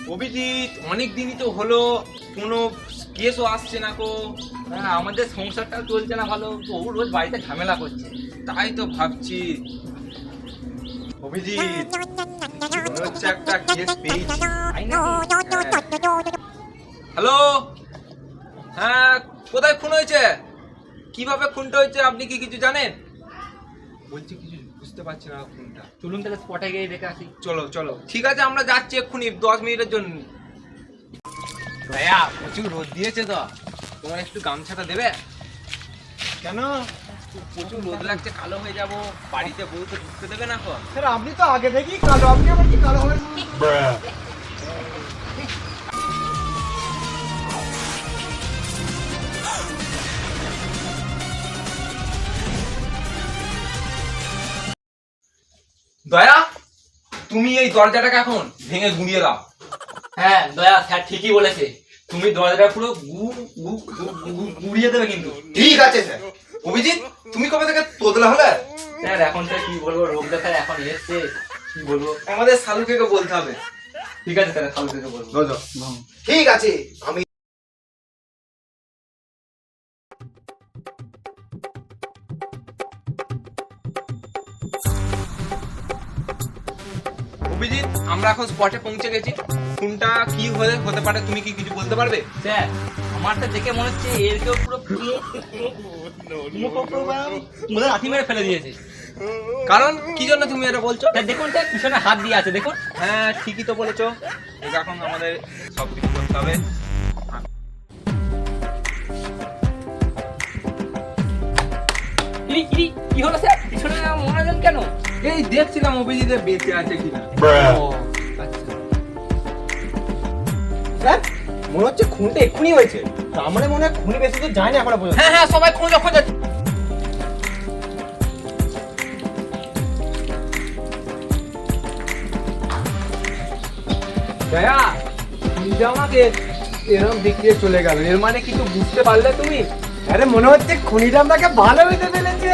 অভিজিৎ, অনেক দিনই তো হলো, কোনো কেসও আসছে না কো। হ্যাঁ, আমাদের সংসারটা চলছে না ভালো, ও রোজ বাড়িতে ঝামেলা করছে। তাই তো ভাবছি। অভিজিৎ, মনে হচ্ছে একটা কেস পেয়েছি। তাই নাকি? হ্যালো, হ্যাঁ, কোথায় খুন হয়েছে? কিভাবে খুনটা হয়েছে আপনি কি কিছু জানেন? বলছি কিছু বুঝতে পারছি না খুনটা। চলুন তাহলে স্পটে গিয়ে দেখে আসি। চলো চলো, ঠিক আছে, আমরা যাচ্ছি এক্ষুনি 10 মিনিটের জন্য। ভাইয়া, প্রচুর রোদ দিয়েছে তো। তোমার একটু গামছাটা দেবে? কেন প্রচুর রোদ লাগছে, কালো হয়ে যাব। বাড়িতে বউ তো ঢুকতে দেবে না কো। স্যার, আপনি তো আগে থেকেই কালো, আপনি আবার কি কালো হবেন? দয়া, তুমি এই দরজাটাকে এখন ভেঙে গুঁড়িয়ে দাও। হ্যাঁ দয়া, স্যার ঠিকই বলেছে। তুমি দরজাটা পুরো গুড়িয়ে দেবে কিন্তু। ঠিক আছে স্যার। অভিজিৎ, তুমি কবে থেকে তোতলা হলে? স্যার এখন স্যার কি বলবো, রোগ দেখার এখন এসছে, কি বলবো। আমাদের শালুকে বলতে হবে। ঠিক আছে স্যার, খালু থেকে বলবো। ঠিক আছে, আমি অভিজিৎ, আমরা এখন স্পটে পৌঁছে গেছি। খুনটা কি হতে পারে, তুমি কি কিছু বলতে পারবে? স্যার, আমার তো দেখে মনে হচ্ছে এর কেউ পুরো লাথি মেরে ফেলে দিয়েছে। কারণ কি জন্য তুমি এটা বলছো? স্যার দেখুন স্যার, পিছনে হাত দিয়ে আছে দেখুন। হ্যাঁ, ঠিকই তো বলেছো। এখন আমাদের সবকিছু করতে হবে। কি হলো স্যার, পিছনে মনে কেন? এই দেখছিলাম অভিজিতের বেঁচে আছে কিনা। ও, আচ্ছা। স্যার, মনে হচ্ছে খুনটা এক্ষুনি হয়েছে। তার মানে মনে হয় খুনি বেশি তো যায়নি এখনো পর্যন্ত। হ্যাঁ হ্যাঁ, সবাই খোঁজো খোঁজো। দয়া, খুনিটা আমাকে এরকম দেখিয়ে চলে গেল, এর মানে কিছু বুঝতে পারলে তুমি? আরে মনে হচ্ছে খুনিটা আমাকে ভালো হইতে ফেলেছে।